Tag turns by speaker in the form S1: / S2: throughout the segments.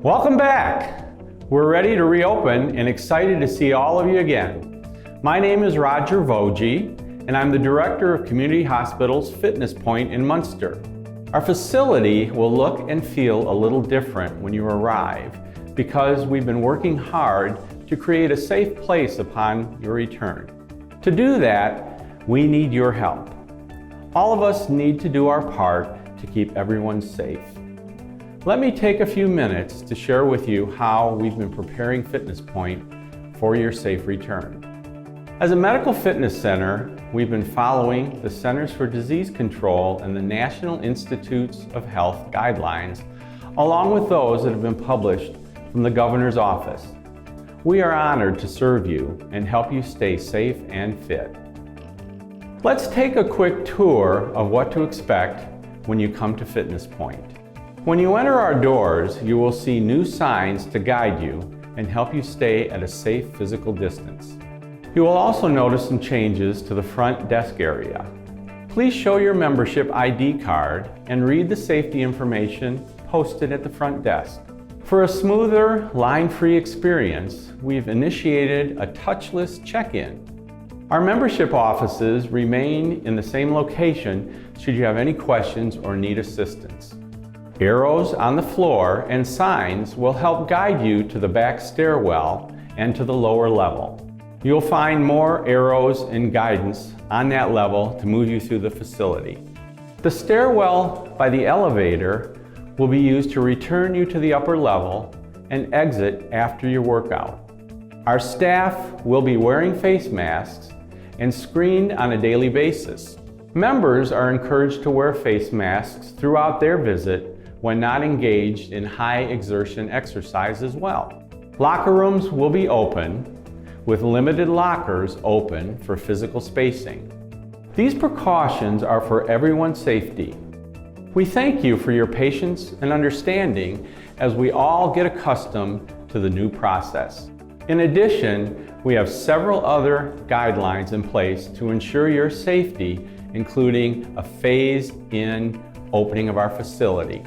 S1: Welcome back. We're ready to reopen and excited to see all of you again. My name is Roger Vogie, and I'm the Director of Community Hospital's Fitness Pointe in Munster. Our facility will look and feel a little different when you arrive because we've been working hard to create a safe place upon your return. To do that, we need your help. All of us need to do our part to keep everyone safe. Let me take a few minutes to share with you how we've been preparing Fitness Pointe for your safe return. As a medical fitness center, we've been following the Centers for Disease Control and the National Institutes of Health guidelines, along with those that have been published from the Governor's Office. We are honored to serve you and help you stay safe and fit. Let's take a quick tour of what to expect when you come to Fitness Pointe. When you enter our doors, you will see new signs to guide you and help you stay at a safe physical distance. You will also notice some changes to the front desk area. Please show your membership ID card and read the safety information posted at the front desk. For a smoother, line-free experience, we've initiated a touchless check-in. Our membership offices remain in the same location should you have any questions or need assistance. Arrows on the floor and signs will help guide you to the back stairwell and to the lower level. You'll find more arrows and guidance on that level to move you through the facility. The stairwell by the elevator will be used to return you to the upper level and exit after your workout. Our staff will be wearing face masks and screened on a daily basis. Members are encouraged to wear face masks throughout their visit when not engaged in high exertion exercise as well. Locker rooms will be open, with limited lockers open for physical spacing. These precautions are for everyone's safety. We thank you for your patience and understanding as we all get accustomed to the new process. In addition, we have several other guidelines in place to ensure your safety, including a phased-in opening of our facility.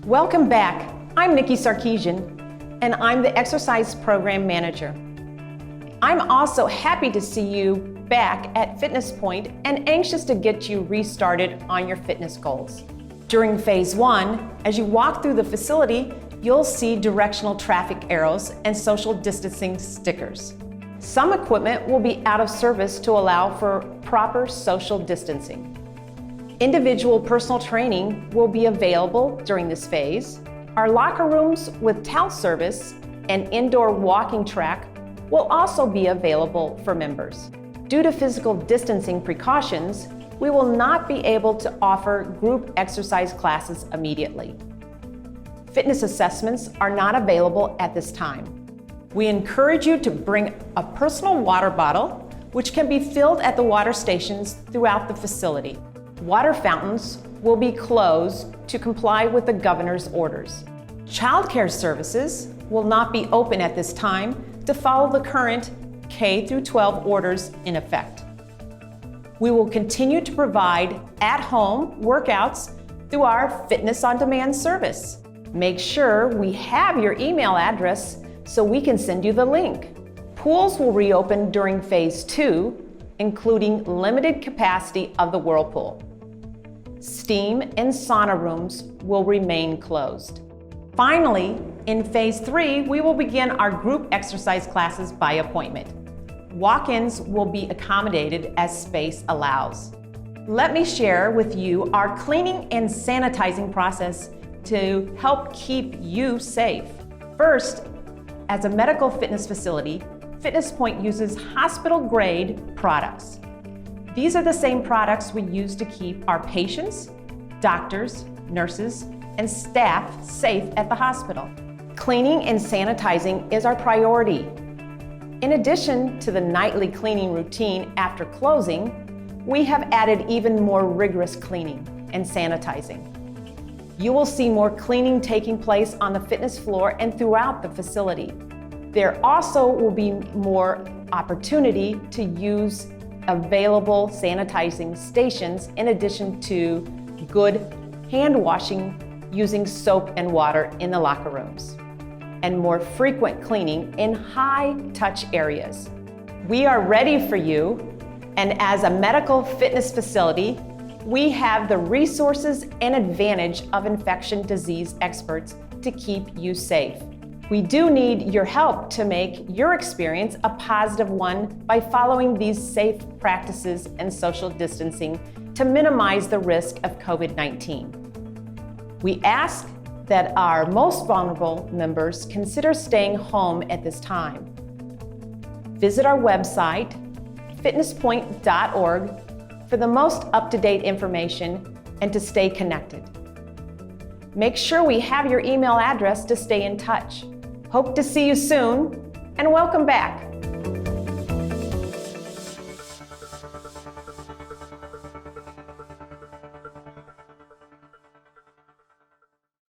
S2: Welcome back. I'm Nikki Sarkeesian, and I'm the Exercise Program Manager. I'm also happy to see you back at Fitness Pointe and anxious to get you restarted on your fitness goals. During Phase 1, as you walk through the facility, you'll see directional traffic arrows and social distancing stickers. Some equipment will be out of service to allow for proper social distancing. Individual personal training will be available during this phase. Our locker rooms with towel service and indoor walking track will also be available for members. Due to physical distancing precautions, we will not be able to offer group exercise classes immediately. Fitness assessments are not available at this time. We encourage you to bring a personal water bottle, which can be filled at the water stations throughout the facility. Water fountains will be closed to comply with the governor's orders. Childcare services will not be open at this time to follow the current K-12 orders in effect. We will continue to provide at-home workouts through our Fitness on Demand service. Make sure we have your email address so we can send you the link. Pools will reopen during Phase 2, including limited capacity of the whirlpool. Steam and sauna rooms will remain closed. Finally, in Phase 3, we will begin our group exercise classes by appointment. Walk-ins will be accommodated as space allows. Let me share with you our cleaning and sanitizing process to help keep you safe. First, as a medical fitness facility, Fitness Pointe uses hospital-grade products. These are the same products we use to keep our patients, doctors, nurses, and staff safe at the hospital. Cleaning and sanitizing is our priority. In addition to the nightly cleaning routine after closing, we have added even more rigorous cleaning and sanitizing. You will see more cleaning taking place on the fitness floor and throughout the facility. There also will be more opportunity to use available sanitizing stations in addition to good hand washing using soap and water in the locker rooms, and more frequent cleaning in high-touch areas. We are ready for you, and as a medical fitness facility, we have the resources and advantage of infection disease experts to keep you safe. We do need your help to make your experience a positive one by following these safe practices and social distancing to minimize the risk of COVID-19. We ask that our most vulnerable members consider staying home at this time. Visit our website, fitnesspointe.org, for the most up-to-date information and to stay connected. Make sure we have your email address to stay in touch. Hope to see you soon, and welcome back.